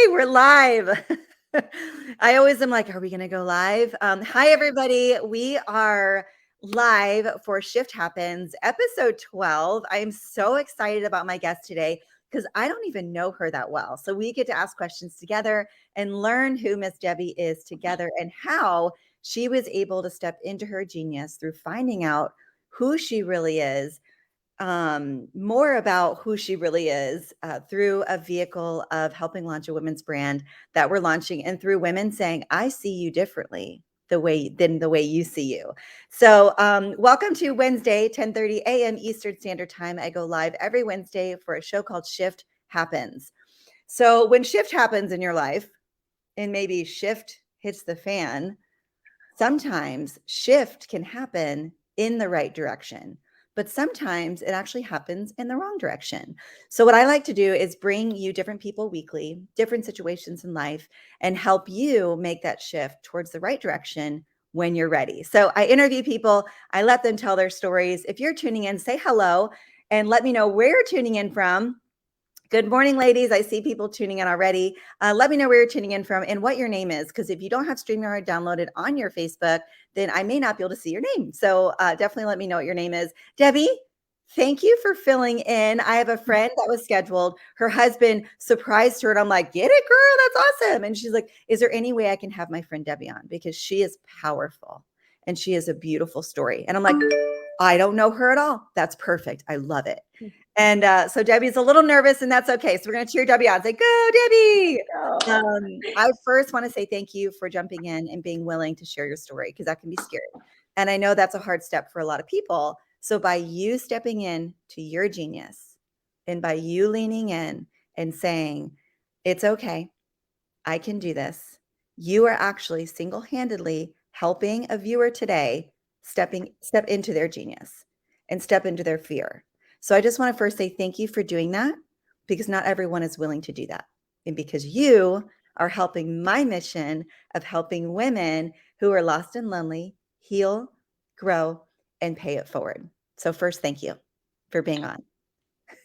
We're live. I always am like, are we going to go live? Hi, everybody. We are live for Shift Happens, episode 12. I am so excited about my guest today because I don't even know her that well. So we get to ask questions together and learn who Miss Debbie is together and how she was able to step into her genius through finding out who she really is, more about who she really is through a vehicle of helping launch a women's brand that we're launching, and through women saying, I see you differently the way you see you. So welcome to Wednesday, 10:30 a.m. Eastern Standard Time. I go live every Wednesday for a show called Shift Happens. So when shift happens in your life, and maybe shift hits the fan, sometimes shift can happen in the right direction, but sometimes it actually happens in the wrong direction. So what I like to do is bring you different people weekly, different situations in life, and help you make that shift towards the right direction when you're ready. So I interview people, I let them tell their stories. If you're tuning in, say hello and let me know where you're tuning in from. Good morning, ladies. I see people tuning in already. Let me know where you're tuning in from and what your name is, because if you don't have StreamYard downloaded on your Facebook, then I may not be able to see your name. So definitely let me know what your name is. Debbie, thank you for filling in. I have a friend that was scheduled. Her husband surprised her, and I'm like, get it, girl. That's awesome. And she's like, is there any way I can have my friend Debbie on? Because she is powerful and she has a beautiful story. And I'm like, I don't know her at all. That's perfect. I love it. And so Debbie's a little nervous, and that's okay. So we're going to cheer Debbie on. Say, go, Debbie. I first want to say thank you for jumping in and being willing to share your story, because that can be scary. And I know that's a hard step for a lot of people. So by you stepping in to your genius, and by you leaning in and saying, it's okay, I can do this, you are actually single-handedly helping a viewer today step into their genius and step into their fear. So I just want to first say thank you for doing that, because not everyone is willing to do that. And because you are helping my mission of helping women who are lost and lonely heal, grow, and pay it forward. So first, thank you for being on.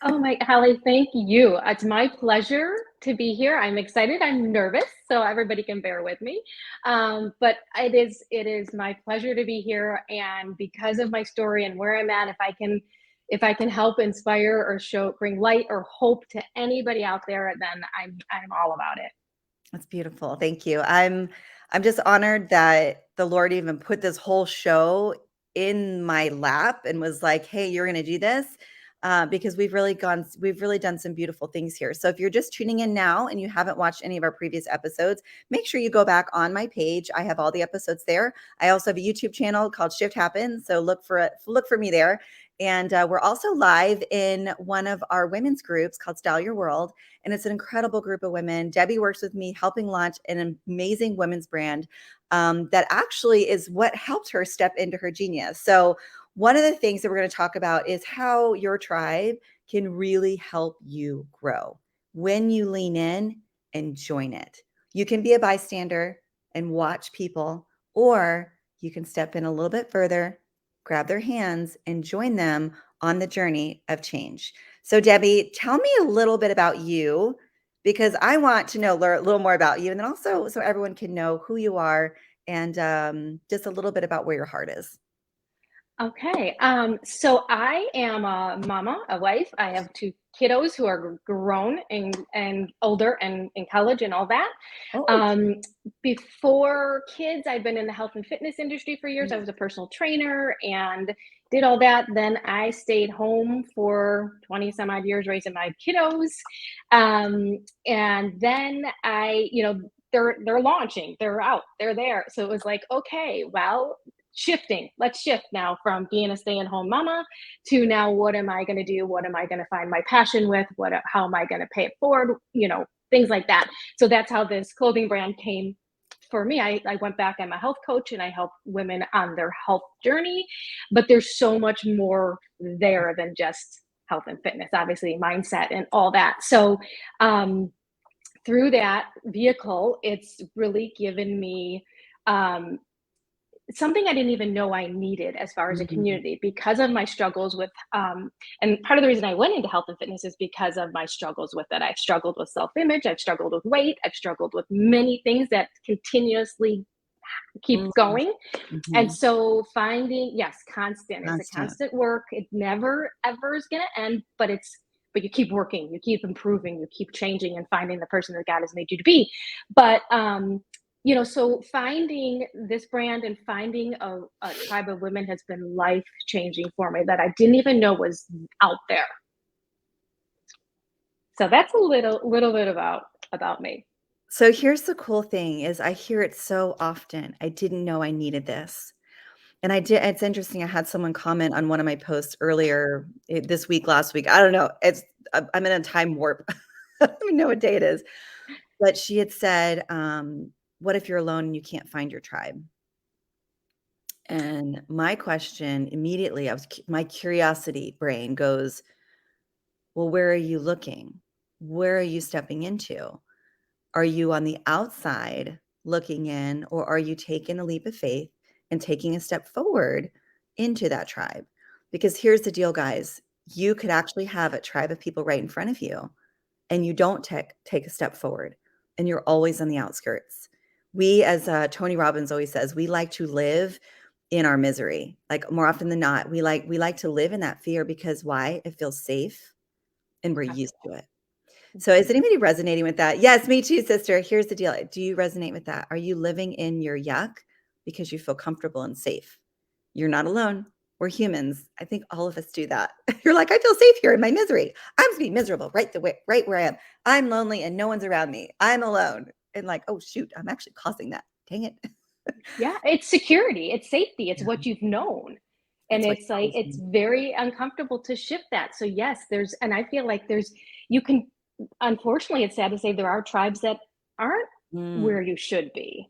Oh my, Holly, thank you. It's my pleasure to be here. I'm excited. I'm nervous, so everybody can bear with me. But it is my pleasure to be here. And because of my story and where I'm at, if I can help inspire or bring light or hope to anybody out there, then I'm all about it. That's beautiful. Thank you. I'm just honored that the Lord even put this whole show in my lap and was like, "Hey, you're going to do this," because we've really done some beautiful things here. So if you're just tuning in now and you haven't watched any of our previous episodes, make sure you go back on my page. I have all the episodes there. I also have a YouTube channel called Shift Happens, so look for me there. And we're also live in one of our women's groups called Style Your World. And it's an incredible group of women. Debbie works with me helping launch an amazing women's brand that actually is what helped her step into her genius. So one of the things that we're going to talk about is how your tribe can really help you grow when you lean in and join it. You can be a bystander and watch people, or you can step in a little bit further, grab their hands, and join them on the journey of change. So Debbie, tell me a little bit about you, because I want to know a little more about you, and then also so everyone can know who you are, and just a little bit about where your heart is. Okay. So I am a mama, a wife. I have two kiddos who are grown and older and in college and all that. Oh, Um, Before kids, I've been in the health and fitness industry for years. I was a personal trainer and did all that. Then I stayed home for 20 some odd years raising my kiddos. And then they're launching, they're out, they're there. So it was like, okay, well, let's shift now from being a stay-at-home mama to now what am I going to do, what am I going to find my passion with, how am I going to pay it forward, things like that. So that's how this clothing brand came for me. I went back, I'm a health coach and I help women on their health journey, but there's so much more there than just health and fitness, obviously mindset and all that. So through that vehicle, it's really given me something I didn't even know I needed as far as a Mm, community because of my struggles with, and part of the reason I went into health and fitness is because of my struggles with it. I've struggled with self image, I've struggled with weight, I've struggled with many things that continuously keep mm, going. And mhm. so finding, yes, constant, it's a Constant. constant work. It never ever is going to end, but but you keep working, you keep improving, you keep changing and finding the person that God has made you to be. But, so finding this brand and finding a tribe of women has been life changing for me that I didn't even know was out there. So that's a little bit about me. So here's the cool thing is I hear it so often. I didn't know I needed this. And I did it's interesting, I had someone comment on one of my posts earlier this week, last week. I don't know. I'm in a time warp. I don't even know what day it is. But she had said, what if you're alone and you can't find your tribe? And my question immediately, my curiosity brain goes, well, where are you looking? Where are you stepping into? Are you on the outside looking in, or are you taking a leap of faith and taking a step forward into that tribe? Because here's the deal, guys. You could actually have a tribe of people right in front of you, and you don't take a step forward, and you're always on the outskirts. We, as Tony Robbins always says, we like to live in our misery. Like more often than not, we like to live in that fear because why? It feels safe, and we're used to it. So is Absolutely. anybody resonating with that? Yes, me too, sister. Here's the deal. Do you resonate with that? Are you living in your yuck because you feel comfortable and safe? You're not alone. We're humans. I think all of us do that. You're like, I feel safe here in my misery. I'm just being miserable right where I am. I'm lonely and no one's around me. I'm alone. And like, oh shoot, I'm actually causing that. Dang it. Yeah, it's security, it's safety, it's Yeah, what you've known. And it's what it's you like always it's need. very uncomfortable to shift that. So yes, and I feel like you can, unfortunately, it's sad to say there are tribes that aren't Mm, where you should be.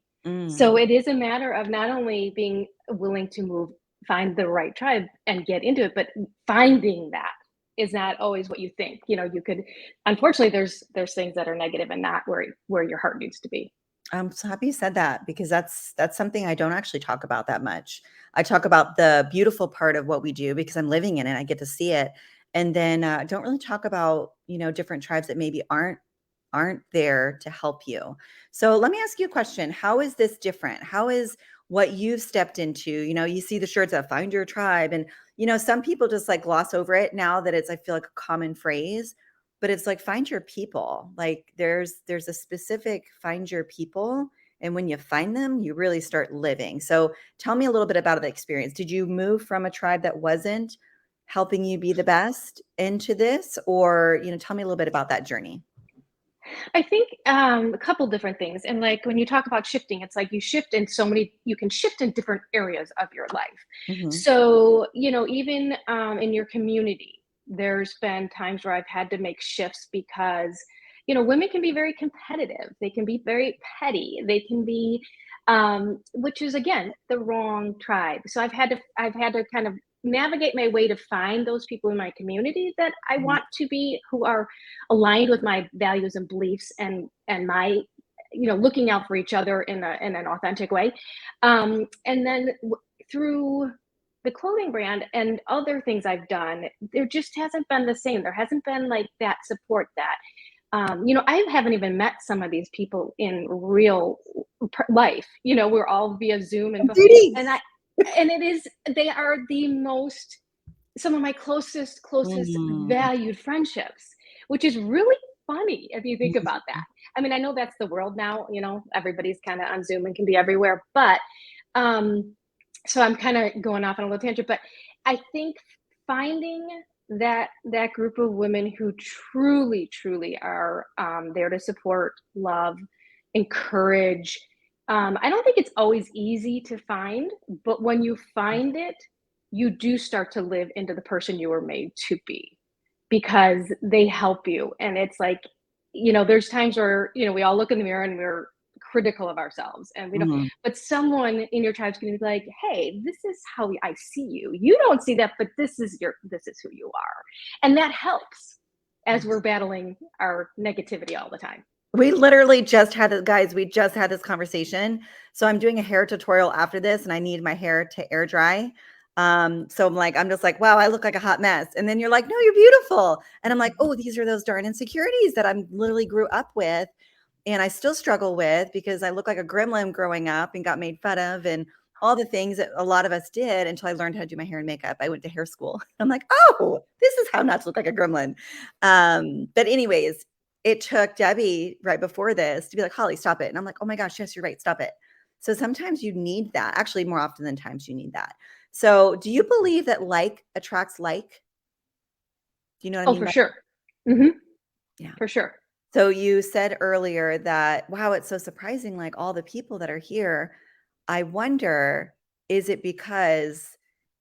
So mm. it is a matter of not only being willing to find the right tribe and get into it, but finding that is not always what you think. You could, unfortunately, there's things that are negative and not where your heart needs to be. I'm so happy you said that because that's something I don't actually talk about that much. I talk about the beautiful part of what we do because I'm living in it. I get to see it, and then don't really talk about different tribes that maybe aren't there to help you. So let me ask you a question: how is this different? How is what you've stepped into? You see the shirts that find your tribe, and some people just like gloss over it now that it's I feel like a common phrase, but it's like find your people. Like there's a specific find your people, and when you find them, you really start living. So tell me a little bit about the experience. Did you move from a tribe that wasn't helping you be the best into this, or tell me a little bit about that journey? I think a couple different things. And like when you talk about shifting, it's like you can shift in different areas of your life. Mhm. So, even in your community, there's been times where I've had to make shifts because, women can be very competitive. They can be very petty. They can be, which is again, the wrong tribe. So I've had to kind of navigate my way to find those people in my community that I Mhm. want to be, who are aligned with my values and beliefs and my looking out for each other in an authentic way, and then through the clothing brand and other things I've done, there just hasn't been the same. There hasn't been like that support that I haven't even met some of these people in real life. We're all via Zoom and I Greetings. and it is they are the most some of my closest Mm. valued friendships, which is really funny if you think about that. Mhm. I mean, I know that's the world now, everybody's kind of on Zoom and can be everywhere, but um so I'm kind of going off on a little tangent, but I think finding that group of women who truly are there to support, love, encourage. I don't think it's always easy to find, but when you find it, you do start to live into the person you were made to be because they help you. And it's like, there's times where, we all look in the mirror and we're critical of ourselves and we don't, Mhm. but someone in your tribe's going to be like, hey, this is how I see you. You don't see that, but this is who you are. And that helps as we're battling our negativity all the time. We literally just had it, guys, we just had this conversation. So I'm doing a hair tutorial after this and I need my hair to air dry. So I'm just like, wow, I look like a hot mess. And then you're like, no, you're beautiful. And I'm like, oh, these are those darn insecurities that I'm literally grew up with and I still struggle with because I look like a gremlin growing up and got made fun of and all the things that a lot of us did until I learned how to do my hair and makeup. I went to hair school. I'm like, oh, this is how not to look like a gremlin. But anyways, it took Debbie right before this to be like, Holly, stop it. And I'm like, oh my gosh, yes, you're right. Stop it. So sometimes you need that. Actually, more often than times you need that. So do you believe that like attracts like? Do you know what I Oh, mean for by sure. Hmm. yeah. For sure. So you said earlier that, wow, it's so surprising, like all the people that are here. I wonder, is it because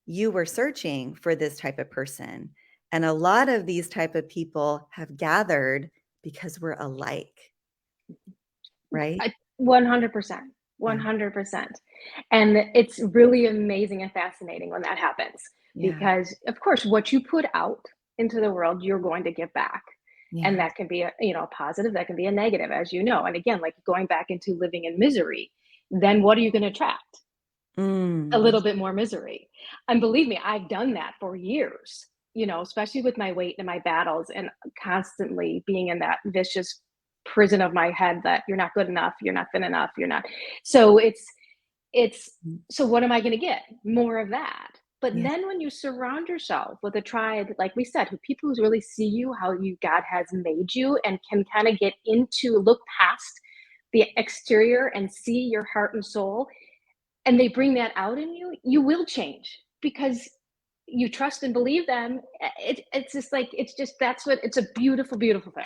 you were searching for this type of person? And a lot of these type of people have gathered because we're alike, right? 100%. Yeah. 100%. And it's really amazing and fascinating when that happens Yeah. because, of course, what you put out into the world, you're going to get back. And Yeah. that can be a positive, that can be a negative, as you know. And again, like going back into living in misery, then what are you going to attract? A Mm. little bit more misery. And believe me, I've done that for years, especially with my weight and my battles and constantly being in that vicious prison of my head that you're not good enough, you're not thin enough, you're not. So it's Mm. so what am I going to get? More of that. But Yeah. then when you surround yourself with a tribe, like we said, who people who really see you, how you God has made you, and can kind of get into look past the exterior and see your heart and soul, and they bring that out in you, you will change because you trust and believe them. It's just like it's just that's what it's a beautiful, beautiful thing.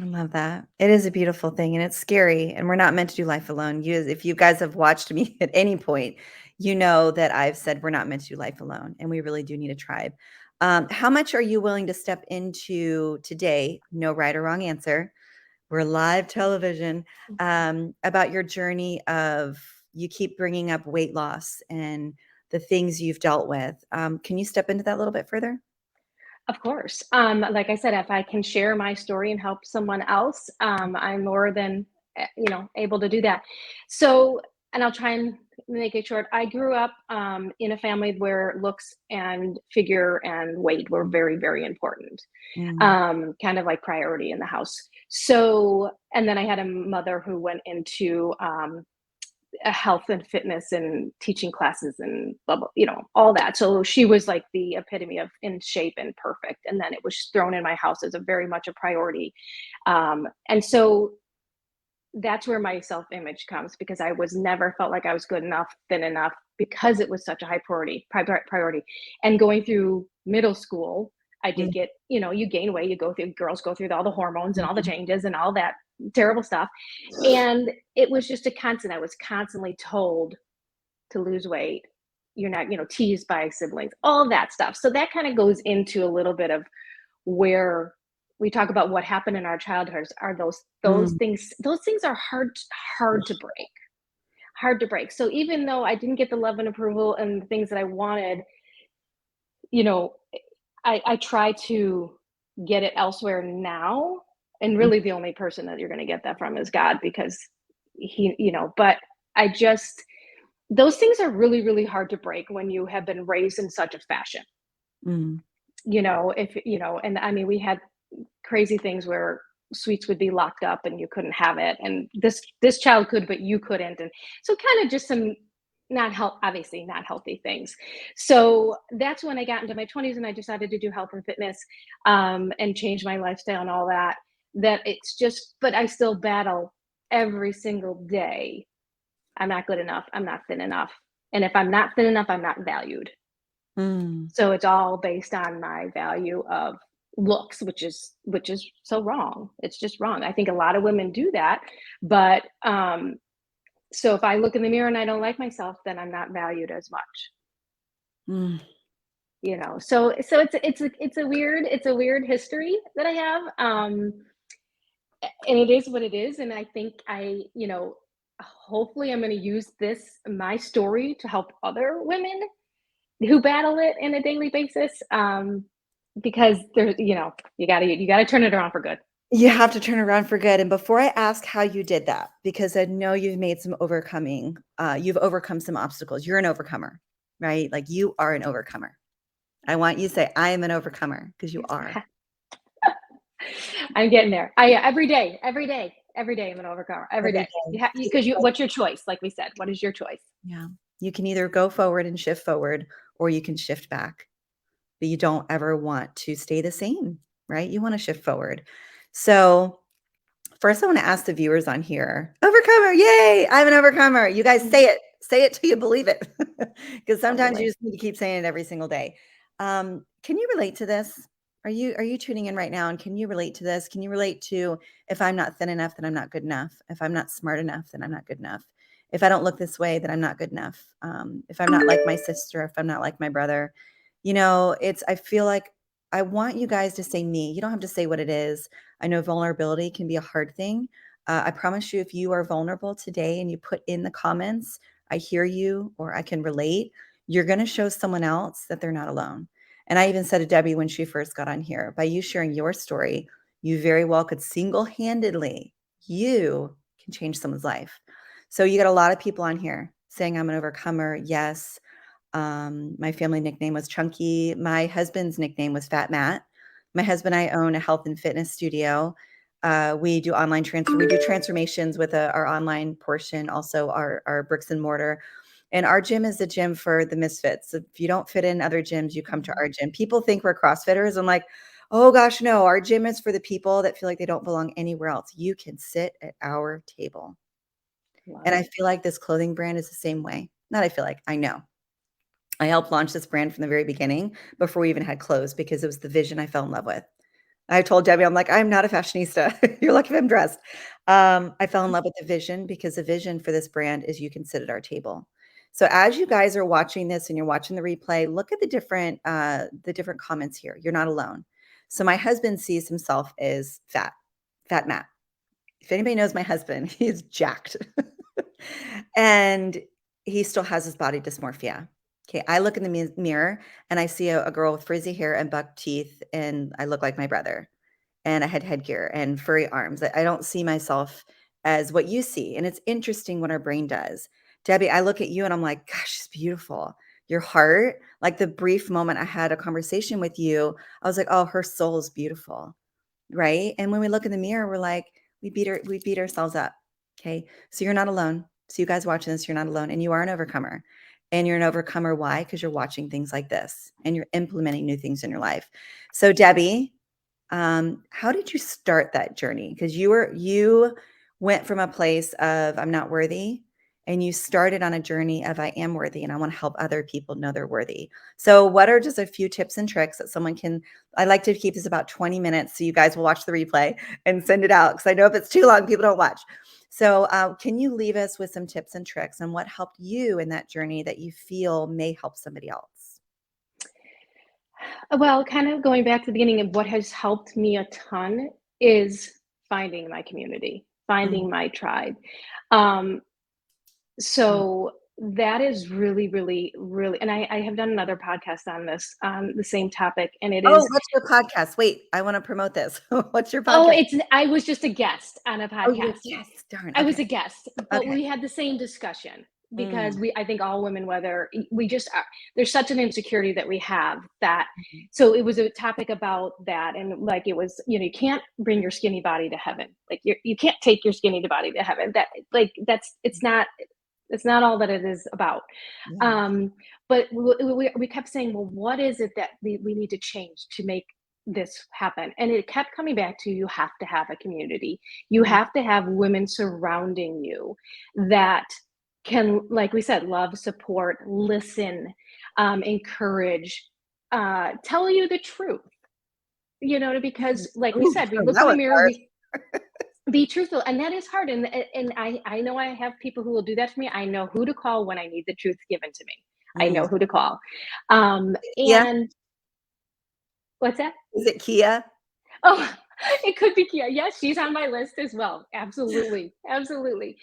I love that. It is a beautiful thing and it's scary and we're not meant to do life alone. If you guys have watched me at any point, you know that I've said we're not meant to do life alone and we really do need a tribe. How much are you willing to step into today? No right or wrong answer. We're live television about your journey of you keep bringing up weight loss and the things you've dealt with. Can you step into that a little bit further? Of course. Like I said, if I can share my story and help someone else, I'm more than able to do that. So, and I'll try and make it short. I grew up in a family where looks and figure and weight were very, very important, Mm, kind of like priority in the house. So, and then I had a mother who went into a health and fitness and teaching classes and blah, blah, all that. So she was like the epitome of in shape and perfect. And then it was thrown in my house as a very much a priority. And so that's where my self image comes because I was never felt like I was good enough, thin enough, because it was such a high priority. And going through middle school, I did mm, get, you gain weight, you go through, girls go through all the hormones and all the mhm, changes and all that terrible stuff. And it was just a constant. I was constantly told to lose weight. You're not, teased by siblings, all that stuff. So that kind of goes into a little bit of where we talk about what happened in our childhoods are those mm. things are hard to break, hard to break. So even though I didn't get the love and approval and the things that I wanted, you know I try to get it elsewhere now, and Mm, really the only person that you're going to get that from is God, because but I just those things are really, really hard to break when you have been raised in such a fashion. mm, If and I mean, we had crazy things where sweets would be locked up and you couldn't have it, and this child could, but you couldn't, and so kind of just some obviously not healthy things. So that's when I got into my 20s and I decided to do health and fitness, and change my lifestyle and all that. That it's just, but I still battle every single day. I'm not good enough. I'm not thin enough. And if I'm not thin enough, I'm not valued. mm. So it's all based on my value of looks, which is so wrong. It's just wrong. I think a lot of women do that, but so if I look in the mirror and I don't like myself, then I'm not valued as much. Mm. So it's a weird history that I have. And it is what it is. And I think hopefully I'm going to use my story to help other women who battle it in a daily basis. Because there's, you gotta turn it around for good. You have to turn around for good. And before I ask how you did that, because I know you've made some overcoming, you've overcome some obstacles. You're an overcomer, right? Like you are an overcomer. I want you to say, I am an overcomer, because you are. I'm getting there. I every day, every day, every day I'm an overcomer. Every Every day. day. See, Because it's you, like, what's your choice? Like we said, what is your choice? yeah, you can either go forward and shift forward, or you can shift back. But you don't ever want to stay the same, right? You want to shift forward. So first, I want to ask the viewers on here, overcomer, yay, I'm an overcomer. You guys say it till you believe it. Because sometimes you Totally. just need to keep saying it every single day. Can you relate to this? Are you tuning in right now? And can you relate to this? Can you relate to, if I'm not thin enough, then I'm not good enough. If I'm not smart enough, then I'm not good enough. If I don't look this way, then I'm not good enough. If I'm not like my sister, if I'm not like my brother, I feel like I want you guys to say me. You don't have to say what it is. I know vulnerability can be a hard thing. I promise you, if you are vulnerable today and you put in the comments, I hear you, or I can relate, you're going to show someone else that they're not alone. And I even said to Debbie when she first got on here, by you sharing your story, you very well could single-handedly, you can change someone's life. So you got a lot of people on here saying I'm an overcomer. Yes. My family nickname was Chunky. My husband's nickname was Fat Matt. My husband and I own a health and fitness studio. We do we do transformations with our online portion, also our bricks and mortar. And our gym is the gym for the misfits. If you don't fit in other gyms, you come to our gym. People think we're CrossFitters. I'm like, oh gosh, no, our gym is for the people that feel like they don't belong anywhere else. You can sit at our table. Love And I it. feel like this clothing brand is the same way. Not I feel like, I know. I helped launch this brand from the very beginning before we even had clothes, because it was the vision I fell in love with. I told Debbie, I'm like, I'm not a fashionista. You're lucky if I'm dressed. I fell in love with the vision, because the vision for this brand is you can sit at our table. So as you guys are watching this and you're watching the replay, look at the different comments here. You're not alone. So my husband sees himself as fat Matt. If anybody knows my husband, he's jacked. And he still has his body dysmorphia. Okay, I look in the mirror and I see a girl with frizzy hair and buck teeth, and I look like my brother. And I had headgear and furry arms. I don't see myself as what you see. And it's interesting what our brain does. Debbie, I look at you and I'm like, gosh, she's beautiful. Your heart, like the brief moment I had a conversation with you, I was like, oh, her soul is beautiful. Right. And when we look in the mirror, we're like, we beat ourselves up. Okay. So you're not alone. So you guys watching this, you're not alone, and you are an overcomer. And you're an overcomer. Why? Because you're watching things like this and you're implementing new things in your life. So Debbie, how did you start that journey? Because you went from a place of I'm not worthy, and you started on a journey of I am worthy, and I want to help other people know they're worthy. So what are just a few tips and tricks that someone can, I like to keep this about 20 minutes so you guys will watch the replay and send it out, because I know if it's too long, people don't watch. So can you leave us with some tips and tricks on what helped you in that journey that you feel may help somebody else? Well, kind of going back to the beginning of what has helped me a ton is finding my community, Mhm, finding my tribe. mhm, Um, so that is really, really, really, and I have done another podcast on this, the same topic, and it oh, is, what's your podcast? Wait, I want to promote this. What's your oh, podcast? I was just a guest on a Oh, you were, podcast. yes, darn. I was Okay. a guest, but Okay. we had the same discussion because Mm, I think all women, whether we just are, there's such an insecurity that we have that, mhm, so it was a topic about that. And like, it was, you can't bring your skinny body to heaven. Like you can't take your skinny body to heaven. That like, it's not all that it is about. yeah. Um, but we kept saying, well, what is it that we need to change to make this happen? And it kept coming back to, you have to have a community. You Mhm, have to have women surrounding you that can, like we said, love, support, listen, encourage, tell you the truth. mhm. Because like we Ooh, said, we look that in the was mirror, hard. we be truthful, and that is hard. And I know I have people who will do that to me. I know who to call when I need the truth given to me. I Mm. know who to call. Kia? And what's that? Is it Kia? Oh, it could be Kia. Yes, she's on my list as well. Absolutely, absolutely.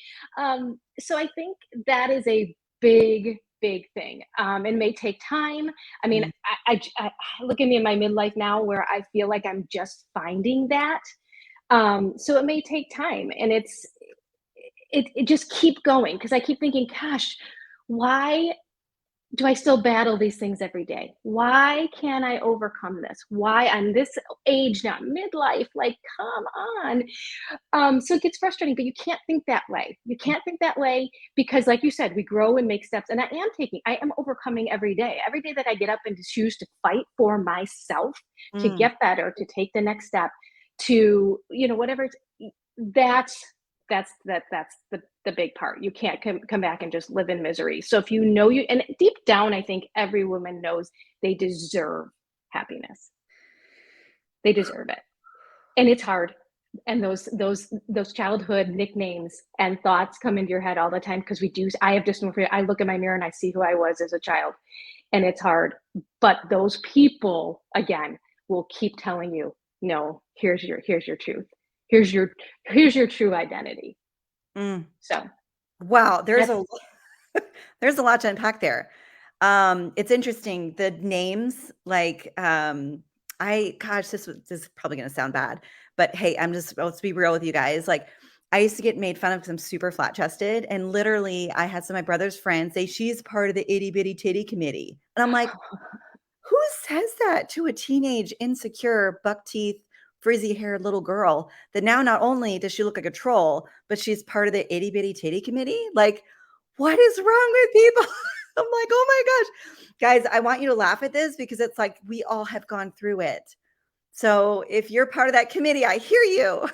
So I think that is a big, big thing. It may take time. I mean, Mm, I look at me in my midlife now, where I feel like I'm just finding that. So it may take time, and it just keep going because I keep thinking, gosh, why do I still battle these things every day? Why can't I overcome this? Why I'm this age now, midlife, like, come on. So it gets frustrating, but you can't think that way. You can't think that way because, like you said, we grow and make steps. And I am overcoming every day. Every day that I get up and choose to fight for myself, to Mm. get better, to take the next step, to, whatever that's that's the big part. You can't come back and just live in misery. So if you know you and deep down, I think every woman knows they deserve happiness. They deserve it. And it's hard. And those childhood nicknames and thoughts come into your head all the time because we do. I have dysmorphia. I look in my mirror and I see who I was as a child, and it's hard. But those people again will keep telling you, no, here's your truth. Here's your true identity. Mm. So Wow, that's there's a lot to unpack there. It's interesting, the names, like, this is probably gonna sound bad, but hey, let's be real with you guys. Like, I used to get made fun of because I'm super flat chested, and literally, I had some of my brother's friends say she's part of the itty bitty titty committee, and I'm like, who says that to a teenage, insecure, buck teeth, frizzy haired little girl that now not only does she look like a troll, but she's part of the itty bitty titty committee? Like, what is wrong with people? I'm like, oh my gosh. Guys, I want you to laugh at this because it's like we all have gone through it. So if you're part of that committee, I hear you.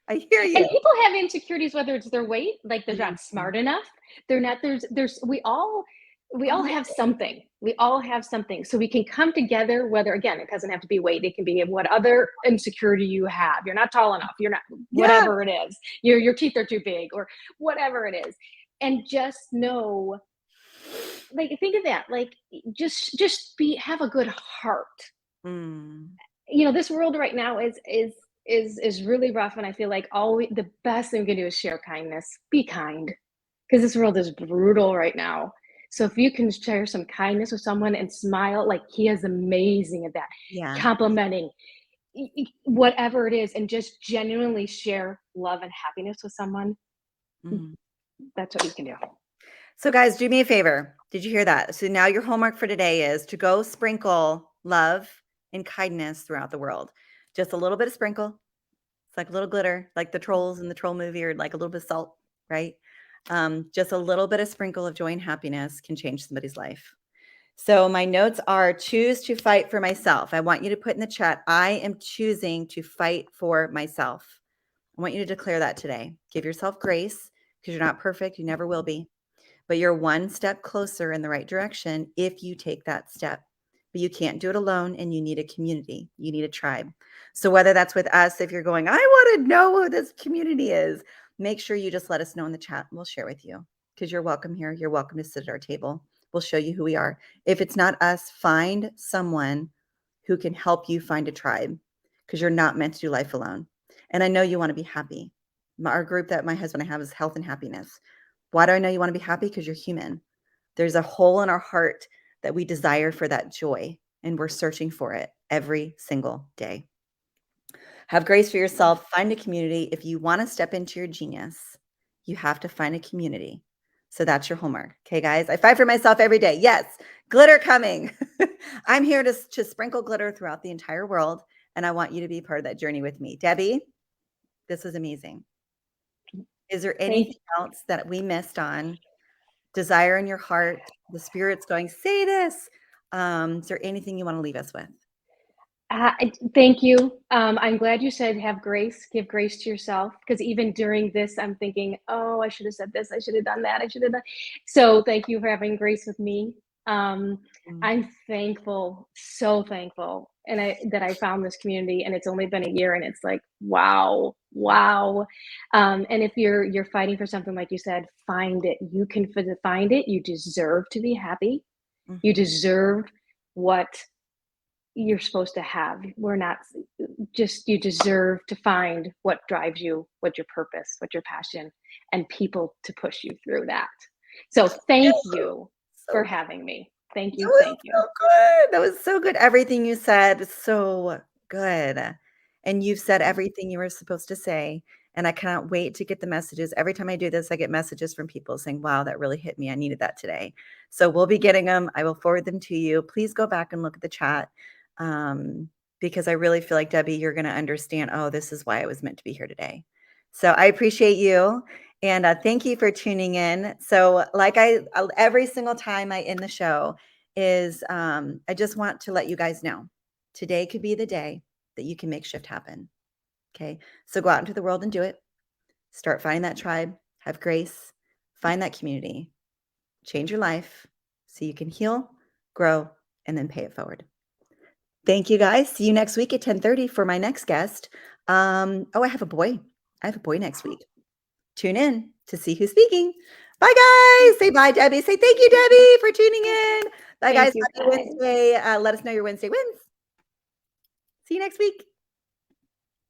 I hear and you. people have insecurities, whether it's their weight, like they're not Mhm. smart enough. They're not there's we all have something. We all have something. So we can come together, whether again, it doesn't have to be weight, it can be what other insecurity you have. You're not tall enough, you're not Yeah. whatever it is. Your teeth are too big or whatever it is. And just know, like think of that, like just be have a good heart. Mm. This world right now is really rough, and I feel like the best thing we can do is share kindness. Be kind, because this world is brutal right now. So if you can share some kindness with someone and smile, like he is amazing at that, Yeah. complimenting, whatever it is, and just genuinely share love and happiness with someone. Mm. That's what you can do. So, guys, do me a favor. Did you hear that? So, now your homework for today is to go sprinkle love and kindness throughout the world. Just a little bit of sprinkle. It's like a little glitter, like the trolls in the troll movie, or like a little bit of salt, right? Just a little bit of sprinkle of joy and happiness can change somebody's life. So, my notes are choose to fight for myself. I want you to put in the chat, I am choosing to fight for myself. I want you to declare that today. Give yourself grace because you're not perfect. You never will be, but you're one step closer in the right direction if you take that step. But you can't do it alone, and you need a community. You need a tribe. So whether that's with us, if you're going, I want to know who this community is, make sure you just let us know in the chat and we'll share with you because you're welcome here. You're welcome to sit at our table. We'll show you who we are. If it's not us, find someone who can help you find a tribe because you're not meant to do life alone. And I know you want to be happy. Our group that my husband and I have is health and happiness. Why do I know you want to be happy? Because you're human. There's a hole in our heart that we desire for that joy, and we're searching for it every single day. Have grace for yourself. Find a community. If you want to step into your genius, you have to find a community. So that's your homework. Okay, guys? I fight for myself every day. Yes, glitter coming. I'm here to sprinkle glitter throughout the entire world, and I want you to be part of that journey with me. Debbie, this was amazing. Is there Thank anything else that we missed on? Desire in your heart, the spirit's going, say this. Is there anything you want to leave us with? Thank you. I'm glad you said have grace, give grace to yourself. Because even during this, I'm thinking, oh, I should have said this, I should have done that, I should have done. So thank you for having grace with me. Um, Mm. I'm thankful, so thankful, and that I found this community, and it's only been a year, and it's like, wow, wow. And if you're fighting for something, like you said, find it. You can find it. You deserve to be happy. You Mhm. deserve what you're supposed to have. We're not just you deserve to find what drives you, what your purpose, what your passion, and people to push you through that. So thank you for So good. having me. Thank That you. was Thank you. so good. That was so good. Everything you said is so good. and you've said everything you were supposed to say. And I cannot wait to get the messages. Every time I do this, I get messages from people saying, wow, that really hit me. I needed that today. So we'll be getting them. I will forward them to you. Please go back and look at the chat, because I really feel like, Debbie, you're going to understand, oh, this is why I was meant to be here today. So I appreciate you. And thank you for tuning in. So like every single time I end the show is I just want to let you guys know today could be the day that you can make shift happen. Okay. So go out into the world and do it. Start finding that tribe, have grace, find that community, change your life so you can heal, grow, and then pay it forward. Thank you guys. See you next week at 10:30 for my next guest. Oh, I have a boy. I have a boy next week. Tune in to see who's speaking. Bye, guys. Say bye, Debbie. Say thank you, Debbie, for tuning in. Bye, Thank guys. you. Happy Bye. Wednesday. Let us know your Wednesday wins. See you next week.